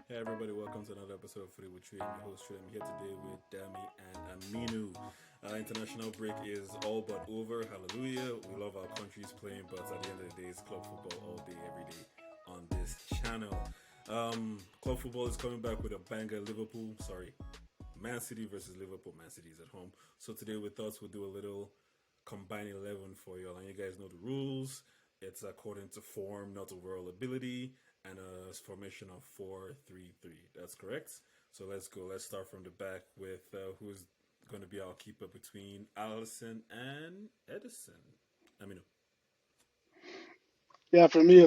Hey everybody, welcome to another episode of Footy with Trey. I'm your host Trey. I'm here today with Dami and Aminu. International break is all but over. Hallelujah. We love our countries playing, but at the end of the day, it's club football all day, every day on this channel. Club football is coming back with a banger. Man City versus Liverpool. Man City is at home. So today we thought we'll do a little combined 11 for y'all. And you guys know the rules. It's according to form, not overall ability, and a formation of 4-3-3. That's correct. So let's go. Let's start from the back with who's going to be our keeper between Allison and Edison. I mean, Yeah, for me,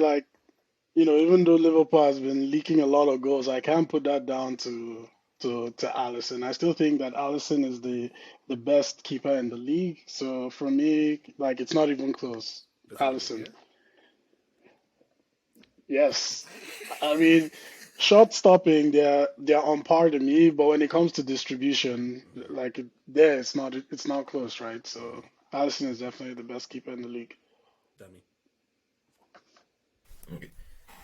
even though Liverpool has been leaking a lot of goals, I can't put that down to Alisson. I still think that Alisson is the best keeper in the league. So for me, it's not even close. definitely, Alisson. yeah. Yes. I mean, shot stopping, they're on par to me, but when it comes to distribution, there it's not close, right? So Alisson is definitely the best keeper in the league. Dummy. Okay.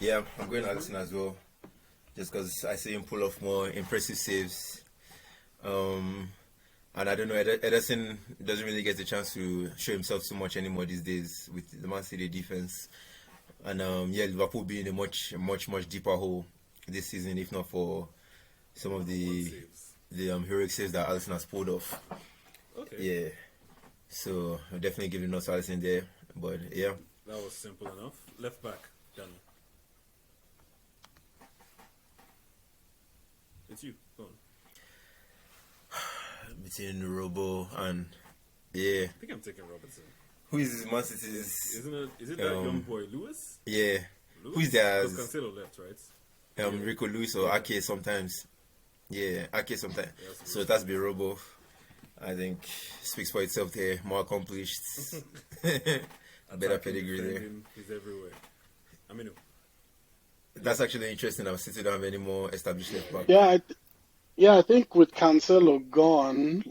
Yeah, I'm going to Desmond? Allison as well, just because I see him pull off more impressive saves. Um, and I don't know, Ederson doesn't really get the chance to show himself so much anymore these days with the Man City defense. And yeah, Liverpool being a much deeper hole this season, if not for some of What the saves? heroic saves that Allison has pulled off. Okay. Yeah, so I'm definitely giving us Allison there. But yeah, That was simple enough. Left back, Dummy. It's you. Go on. between Robo and yeah, I think I'm taking Robertson. who is Man City's? Isn't it? Is it that young boy, Lewis? Yeah, Lewis? who's Because theirs? Cancelo left, right? Rico Lewis or Ake sometimes. Yeah, Ake sometimes. Yeah, that's So that's be Robo. I think speaks for itself there. More accomplished, better Attacking, pedigree there. defending, he's everywhere. I mean, That's actually interesting. Our City don't have any more established left back. Yeah, I think with Cancelo gone,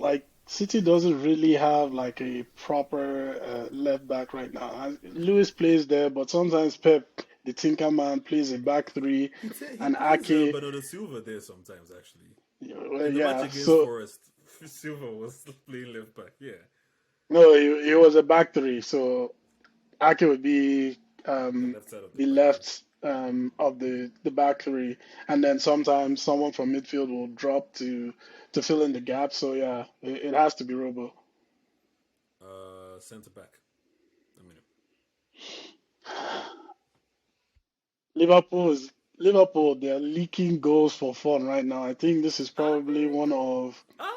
City doesn't really have like a proper left back right now. Lewis plays there, but sometimes Pep, the Tinker Man, plays a back three, he and plays Ake, Bernardo Silva there sometimes, actually. well, In the match yeah. against So Forest, Silva was playing left back. Yeah, no, he was a back three. So Ake would be the left side of the the back three. left of the back three, and then sometimes someone from midfield will drop to fill in the gap. So yeah, it has to be Robo. Centre back. I mean, Liverpool. They're leaking goals for fun right now. I think this is are probably one they? of Are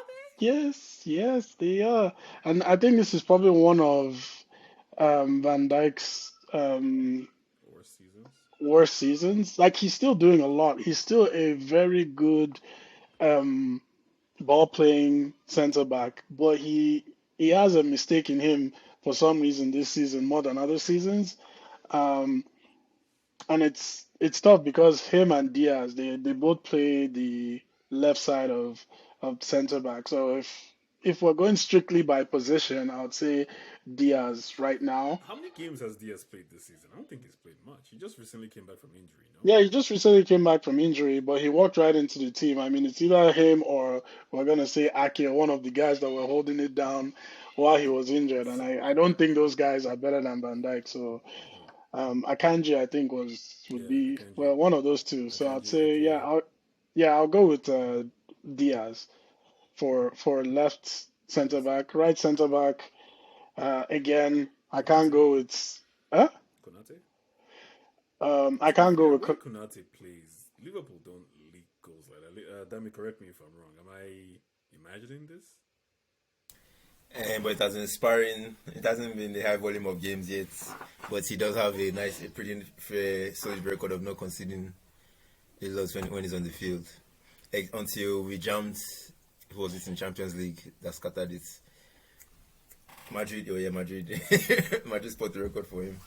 yes, they are, and I think this is probably one of Van Dijk's they? Worst seasons. worst seasons. Like he's still doing a lot. He's still a very good um ball playing center back, but he has a mistake in him for some reason this season more than other seasons. Um, and it's tough because him and Diaz they both play the left side of center back. So if we're going strictly by position, I would say Diaz right now. How many games has Diaz played this season? I don't think he's played much. He just recently came back from injury. No. Yeah, he just recently came back from injury, but he walked right into the team. I mean, it's either him or we're gonna say Ake, one of the guys that were holding it down while he was injured. And I don't think those guys are better than Van Dijk. So Akanji, I think would Yeah, be Akanji, well one of those two. So I'd Akanji, say Ake. I'll go with Diaz for left center back, right center back. Again, I can't Konate. go with huh? Konate. I To be can't go fair, with when Konate plays, Liverpool don't leak goals like that. Dami, correct me if I'm wrong. Am I imagining this? But it hasn't inspiring. It hasn't been the high volume of games yet. But he does have a pretty fair, solid record of not conceding a lot when he's on the field. Until we jumped, who was it in Champions League that scattered it? Madrid, oh yeah, Madrid. Madrid spot the record for him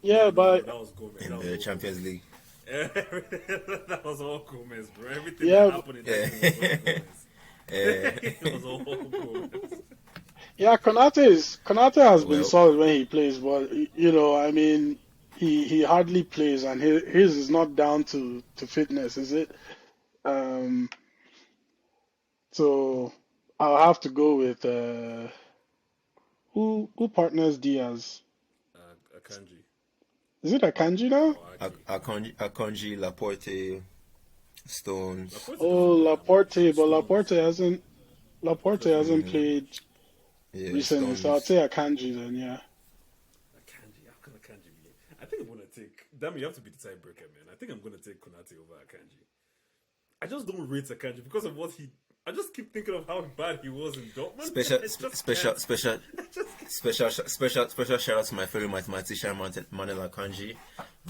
yeah, No, but that was Gomez. in That was the all Champions Gomez. League. That was all Gomez, bro. Everything that yeah, happened in that game was all Yeah. Gomez. uh, It was all Gomez. yeah, Konate has been well, solid when he plays, but I mean, he hardly plays, and his is not down to fitness, is it? Um, so I'll have to go with who partners Diaz? Akanji Is it Akanji now? or Aki. Akanji, Laporte, Stones. Laporte Oh, doesn't play that much. Laporte, but Stones. Laporte Doesn't hasn't really. Mm, played yeah, recently, so I'd Stones. say Akanji then, yeah. Akanji, how can Akanji be? I think I'm gonna take. Damn, you have to be the tiebreaker, man. I think I'm gonna take Konate over Akanji. I just don't rate Akanji because of what he. I just keep thinking of how bad he was in Dortmund. Special, I just special, can't. special, I just can't. special shout out to my fellow mathematician Manuel Akanji,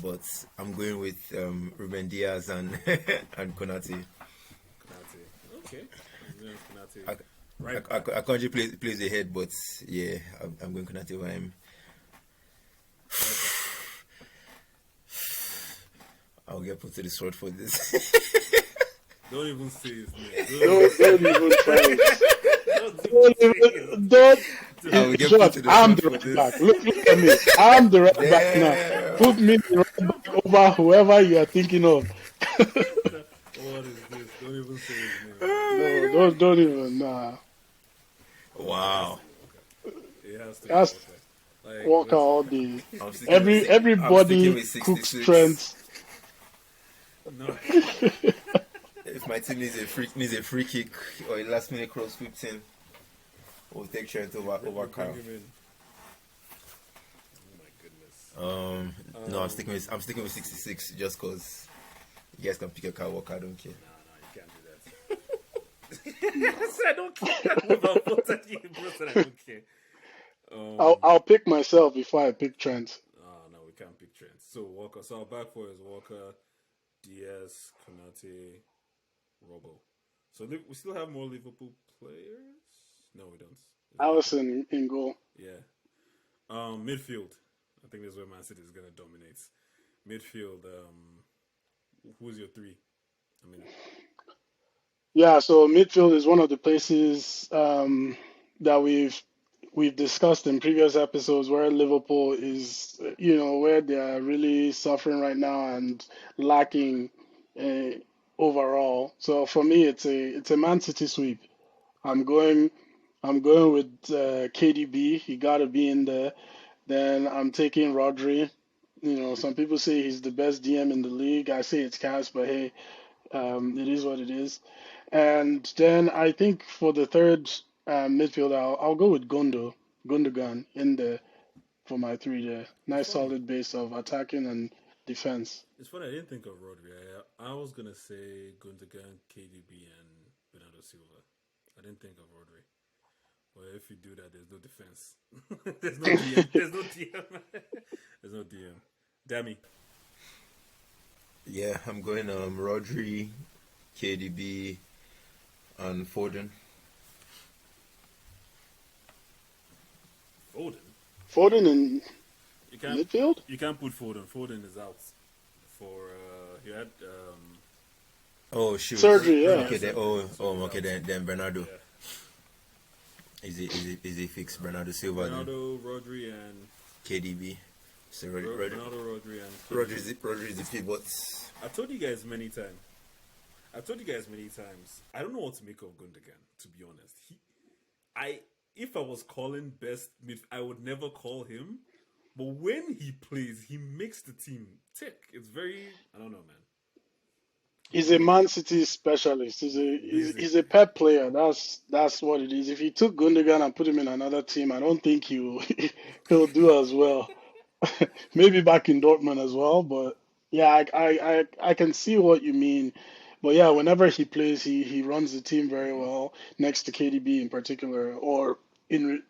but I'm going with Ruben Diaz and and Konate. Konate. Okay. I'm going with Konate. Ak- Right back. Akanji plays ahead, but yeah, I'm going Konate over him. Right back. I'll get put to the sword for this. Don't even say his name. Don't even try it. Don't Don't even say his even, don't. I will get George, put to the I'm sword the for right this. back. Look at me. I'm the right back now. Damn. Put me the right back over whoever you are thinking of. What is this? Don't even say his name. No, don't even. Nah. Wow. It has to be That's Walker. Like, Walker all day. I'm sticking with six- I'm sticking Everybody with cooks 66. Trent. no. If my team needs a free kick or a last minute cross whipped in, we'll take Trent over Bring Carl. him in. Oh my goodness. No, I'm sticking with 66 just cause you guys can pick a Kyle Walker. I don't care. No, you can't do that. I said I don't care. About voted you, bro. Said I don't care. I'll pick myself before I pick Trent. No, we can't pick Trent. So Walker. So our back four is Walker, Diaz, Konate, Robo. So we still have more Liverpool players. No, we don't. Is that okay? Allison in goal. Yeah. Midfield. I think this is where Man City is gonna dominate. Midfield. Who's your three? I mean, Yeah, so midfield is one of the places that we've discussed in previous episodes where Liverpool is, where they are really suffering right now and lacking uh, overall. So for me, it's a Man City sweep. I'm going I'm going with KDB. He got to be in there. Then I'm taking Rodri. Some people say he's the best DM in the league. I say it's Cass, but hey, it is what it is. And then I think for the third midfield, I'll go with Gundogan in there for my three there. it's Nice funny. solid base of attacking and defense. It's funny. I didn't think of Rodri. I was gonna say Gundogan, KDB, and Bernardo Silva. I didn't think of Rodri. Well, if you do that, there's no defense. There's no DM. There's no DM. There's no DM. Dammy. Yeah, I'm going Rodri, KDB, and Foden. Foden. Foden in You can't. midfield? You can't put Foden. Foden is out. For he had Oh shoot. Surgery, yeah. Okay, then okay then Bernardo. yeah. Is he fixed? Bernardo Silva then Ronaldo, Rodri, and KDB. So Ronaldo, Rodri, and Rodri is the pivot. I told you guys many times. I don't know what to make of Gundogan. To be honest, if I was calling best mid, I would never call him. But when he plays, he makes the team tick. It's very, I don't know, man. He's a Man City specialist. He's a pep player. That's what it is. If he took Gundogan and put him in another team, I don't think he'll do as well. Maybe back in Dortmund as well, but yeah, I can see what you mean. But yeah, whenever he plays, he runs the team very well next to KDB in particular, or in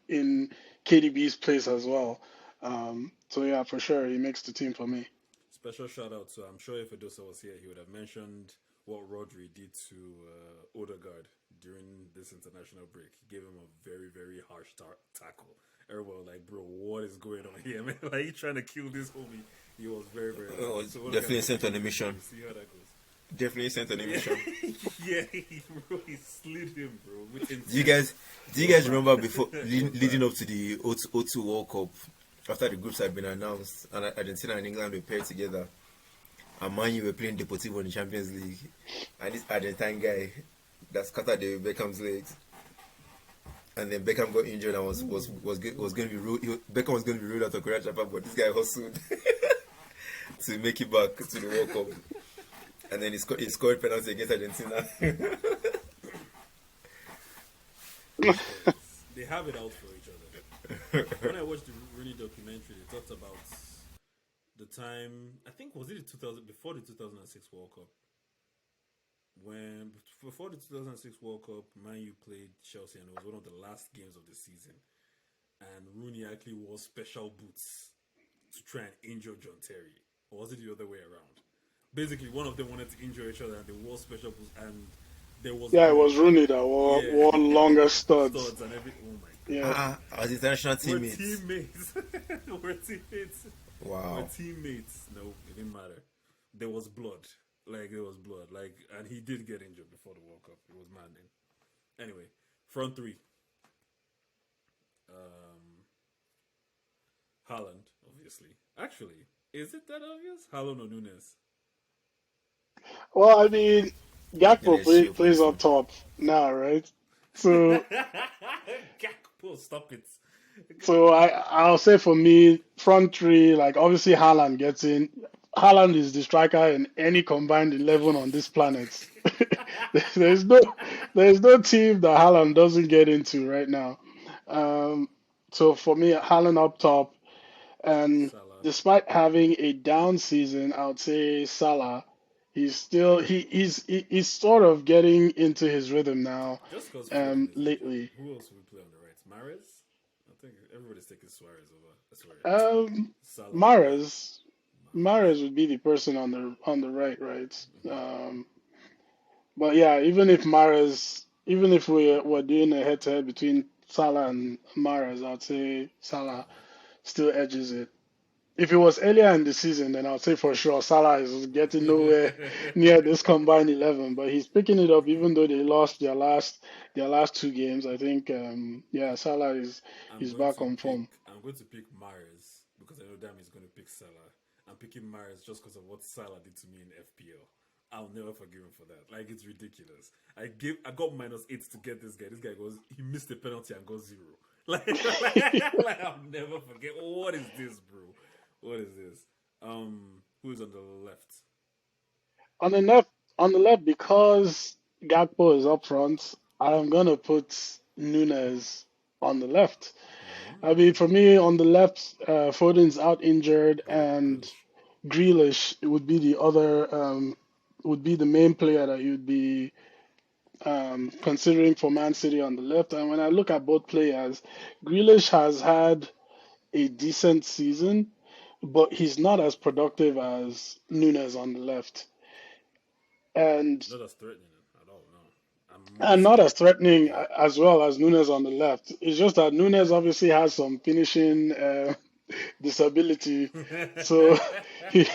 KDB's place as well. So yeah, for sure, he makes the team for me. Special shout out. So I'm sure if Edosa was here, he would have mentioned what Rodri did to Odegaard during this international break. He gave him a very, very harsh tackle. Everyone was like, bro, what is going on here, man? Like, he trying to kill this homie. He was very, very Oh, so definitely sent on a mission. See how that goes. Definitely sent on a mission. Yeah, he slid him, bro. With Do you guys remember before leading up to the O2 World Cup after the groups had been announced, and Argentina and England were paired together, and Man U were playing Deportivo in the Champions League, and this Argentine guy that scattered the Beckham's legs, and then Beckham got injured and was going to be ruled. Beckham was going to be ruled out of Korea Japan, but this guy hustled to make it back to the World Cup, and then he scored penalty against Argentina. They have it out for each other. When I watched the Rooney documentary, they talked about the time. I think was it before the 2006 World Cup. When before the 2006 World Cup, Man U played Chelsea, and it was one of the last games of the season. And Rooney actually wore special boots to try and injure John Terry, or was it the other way around? Basically, one of them wanted to injure each other, and they wore special boots. And there was it was Rooney that wore longer studs. And everything. Oh my god! Yeah, As international teammates. We're teammates. We're teammates. Wow. We're teammates. No, it didn't matter. There was blood. There was blood. And he did get injured before the World Cup. It was maddening. Anyway, front three. Haaland, obviously. Actually, is it that obvious? Haaland or Nunes? well, I mean, Gakpo plays up top now, right? So Gakpo, stop it. So I'll say for me, front three, like obviously Haaland gets in. Haaland is the striker in any combined 11 on this planet. there's no team that Haaland doesn't get into right now. So for me, Haaland up top, and Salah. despite having a down season, I would say Salah. He's sort of getting into his rhythm now. Just because Lately. Who else would we play on the right? Mahrez? I think everybody's taking Suarez over. I swear. Salah. Mahrez would be the person on the right, right? But yeah, even if we're doing a head-to-head between Salah and Mahrez, I'd say Salah still edges it. If it was earlier in the season, then I'd say for sure Salah is getting nowhere near this combined 11. But he's picking it up, even though they lost their last two games. I think Salah is back on form. I'm going to pick Mahrez because I know Dami's going to pick Salah. I'm picking Mahrez just because of what Salah did to me in FPL. I'll never forgive him for that. It's ridiculous. I got -8 to get this guy. This guy he missed a penalty and got 0. I'll never forget. What is this, bro? What is this? Who is on the left? On the left, because Gakpo is up front, I'm gonna put Nunes on the left. I mean, for me, on the left, Foden's out injured, and Grealish would be the other, would be the main player that you'd be considering for Man City on the left. And when I look at both players, Grealish has had a decent season, but he's not as productive as Nunes on the left. And Not as threatening at all, no. and not as threatening as well as Nunes on the left. It's just that Nunes obviously has some finishing disability, so he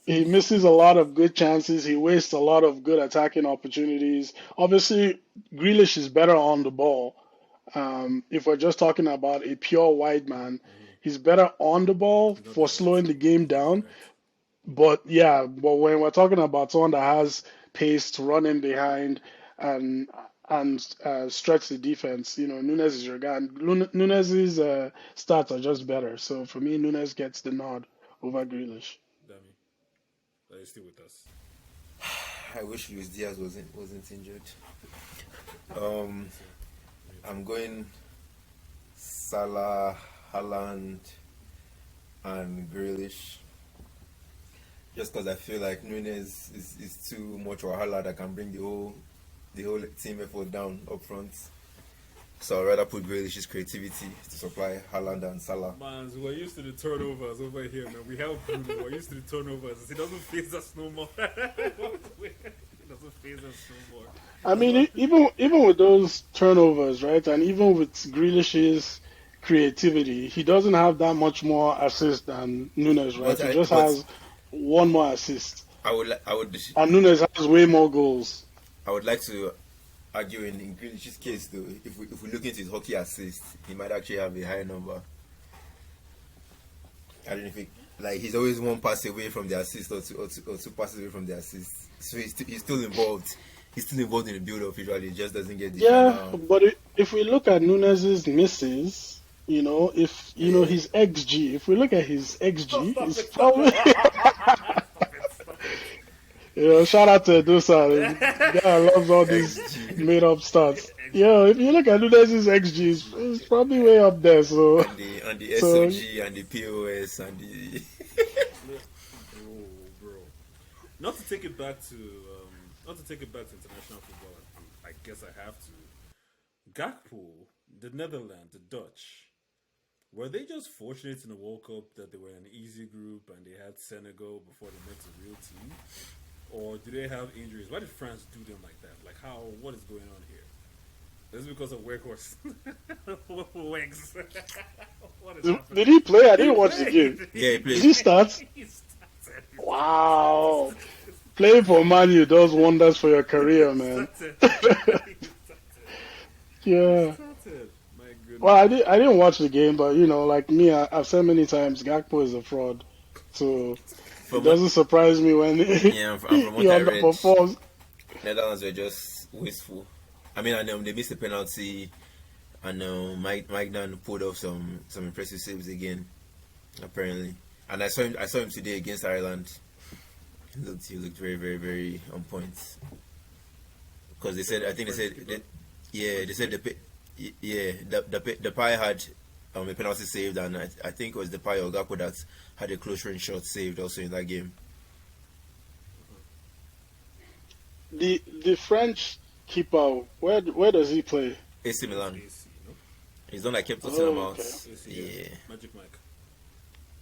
he misses a lot of good chances. He wastes a lot of good attacking opportunities. Obviously, Grealish is better on the ball. If we're just talking about a pure wide man, he's better on the ball for slowing the game down. Right. But when we're talking about someone that has pace to run in behind and stretch the defense, Nunes is your guy. And Nunes's stats are just better. So for me, Nunes gets the nod over Grealish. Dami, are you still with us? I wish Luis Diaz wasn't injured. I'm going Salah, Haaland, and Grealish. Just because I feel like Nunes is too much of a Haaland that can bring the whole team effort down up front. So I'd rather put Grealish's creativity to supply Haaland and Salah. Man, we're used to the turnovers over here, man. We have Bruno. We're used to the turnovers. He doesn't phase us no more. He doesn't phase us no more. I mean, even with those turnovers, right, and even with Grealish's creativity, he doesn't have that much more assist than Nunes, right? He just has one more assist. And Nunes has way more goals. I would like to argue in Grealish's case, though, if we look into his hockey assists, he might actually have a higher number. I don't think like he's always one pass away from the assist or two passes away from the assist. So he's still involved. He's still involved in the build-up. Usually, he just doesn't get the Yeah, final. but if we look at Nunez's misses, if his XG, if we look at his XG, it's probably shout out to Edosa. The guy loves all these made-up stats. Yeah, if you look at Nunez's XG, it's probably way up there. So, And the so SOG and the POS and the Bro. Not to take it back to international football. I guess I have to. Gakpo, the Netherlands, the Dutch, were they just fortunate in the World Cup that they were in an easy group and they had Senegal before they met a real team? Or do they have injuries? Why did France do them like that? Like what is going on here? This is because of Weghorst. Wegs. What is happening? did he play? I didn't watch the game. yeah, he Did plays. he start? He started. Wow. Playing for Man U does wonders for your career, man. Yeah. Started. My goodness. Well, I didn't watch the game, but like me, I've said many times, Gakpo is a fraud. So it From what, doesn't surprise me when and from he what I read, underperforms. Netherlands were just wasteful. I mean, and they missed a penalty, and Mike Dunn pulled off some impressive saves again, apparently. And I saw him today against Ireland. He looked very, very, very on point. Because they said the Depay had a penalty saved, and I think it was Depay or Gakpo that had a close range shot saved also in that game. The French keeper, where does he play? AC Milan. AC, no? He's the one that kept Tottenham Oh, out. okay. AC, Yeah. Magic Mike.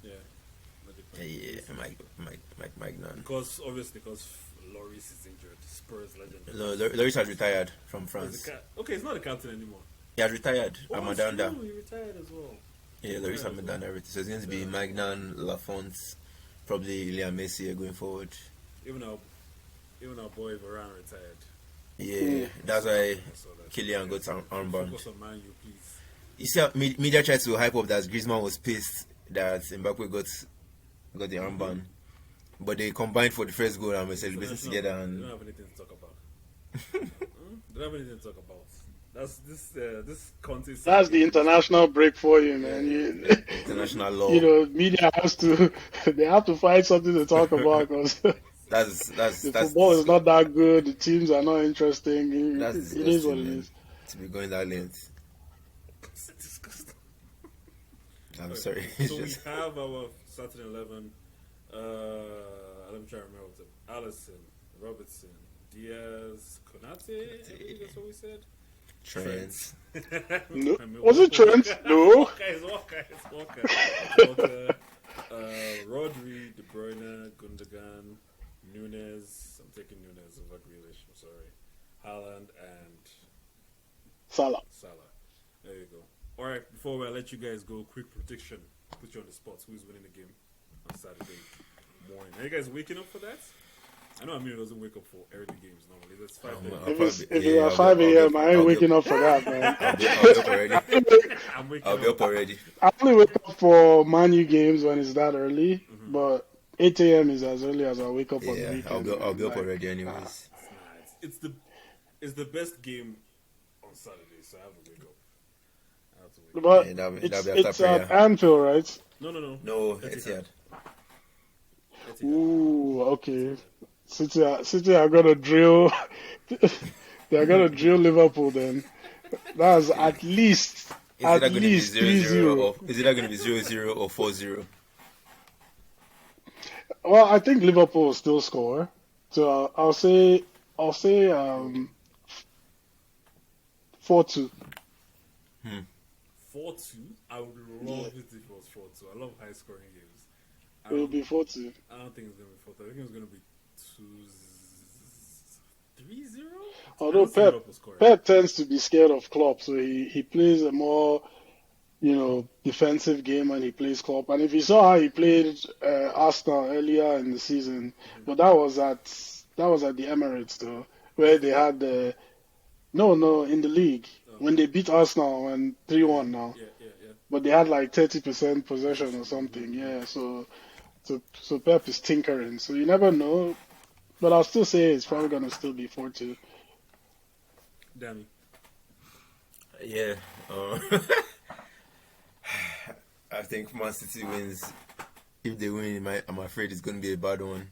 Yeah. Magic Mike. Yeah, Mike Nan. Because Lloris is injured. Spurs legend. No, Lloris has retired from He's France. okay, he's not a captain anymore. He has retired. Oh, it's Amadanda. true, he retired as well. Yeah, Lloris Amadanda. So it's going to be Magnan, Lafont, probably Liam Messi going forward. Even our boy Varane retired. Yeah, that's why I saw that. Kylian got armband. Focus on Man U, please. You see, how media tried to hype up that Griezmann was pissed that Mbappe got the armband, but they combined for the first goal and were celebrating together. They And don't have anything to talk about. They don't have anything to talk about. That's this contest. That's the international break for you, man. international law. Media they have to find something to talk about because That's the football is not that good. The teams are not interesting. That's It is what it disgusting, is. to be going that length. It's disgusting. I'm sorry. So we have our starting 11. Let me try to remember. Allison, Robertson, Diaz, Konate. I believe that's what we said. Trent. No. Was it Trent? No. Walker. Rodri, De Bruyne, Gundogan, Nunes. I'm taking Nunes over Grealish. I'm sorry. Haaland and Salah. There you go. All right. Before I let you guys go, quick prediction. Put you on the spot. Who's winning the game on Saturday morning? Are you guys waking up for that? I know Amir doesn't wake up for early games normally. That's 5:30. If it's at 5 a.m., I ain't waking up for that, man. I'll be up already. I'm waking I'll be up already. I only wake up for Man U games when it's that early, but 8 a.m. is as early as I wake up on the Yeah, weekend. I'll be up already anyways. It's the best game on Saturday, so I have to wake up. I have to wake up. But Yeah, that'll be it's after at prayer. Anfield, right? No. No, Etihad. Ooh, okay. City are gonna drill. They're gonna drill Liverpool then. That's at least Is it going to be 3-0. 0-0 or is it going to be 0-0 or 4-0? Well, I think Liverpool will still score. So I'll say 4-2. 4-2. I would love it if it was 4-2. I love high scoring games. It will be 4-2. I don't think it's gonna be 4-2. I think it's gonna be 3-0. Although Pep tends to be scared of Klopp, so he plays a more defensive game when he plays Klopp. And if you saw how he played Arsenal earlier in the season, but that was at the Emirates though, where they had in the league when they beat Arsenal and 3-1 now. Yeah. but they had like 30% possession or something. Yeah, so Pep is tinkering. So you never know, but I'll still say it's probably gonna still be 4-2. Damn. Yeah. Uh, I think Man City wins. If they win, I'm afraid it's going to be a bad one.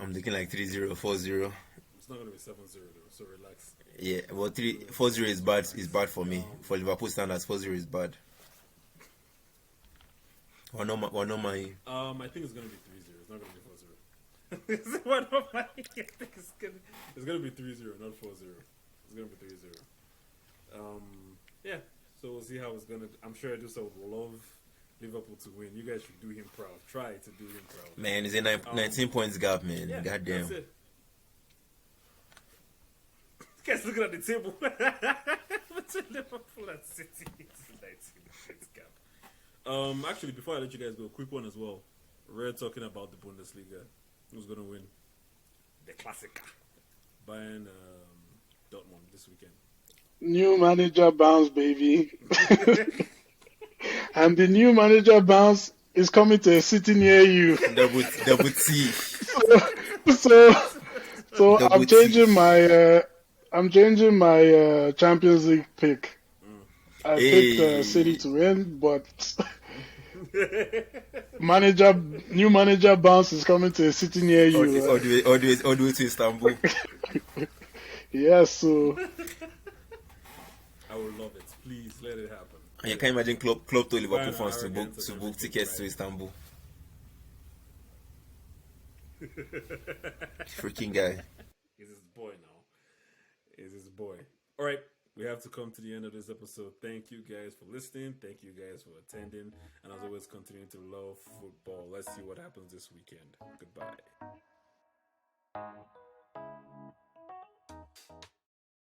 I'm looking like 3-0, 4-0. It's not gonna be 7-0 though, so relax. Yeah, well, 4-0 is bad for me. For Liverpool standards, 4-0 is bad. One no my. I think it's gonna be 3-0. It's not gonna be 4-0. One of my. I think it's gonna be 3-0, not 4-0. It's gonna be 3-0. Yeah. So we'll see how it's gonna. I'm sure Edusa would love Liverpool to win. You guys should do him proud. Try to do him proud. Man, it's a 19 points gap, man. Yeah, Goddamn. that's it. Guys looking at the table between Liverpool and City. It's 19 points gap. Actually, before I let you guys go, quick one as well. We're talking about the Bundesliga. Who's gonna win? The Klassiker. Bayern, Dortmund this weekend. New manager bounce, baby. And the new manager bounce is coming to a city near you. Double T. So Double I'm changing my Champions League pick. I picked City to win, but new manager bounce is coming to a city near you. All the way to Istanbul. Yes, so I would love it. Please let it happen. And you can imagine club to Liverpool Bayern fans to arrogance book and tickets to everything, Istanbul. Freaking guy. He's his boy now. He's his boy. All right. We have to come to the end of this episode. Thank you guys for listening. Thank you guys for attending. And as always, continue to love football. Let's see what happens this weekend. Goodbye.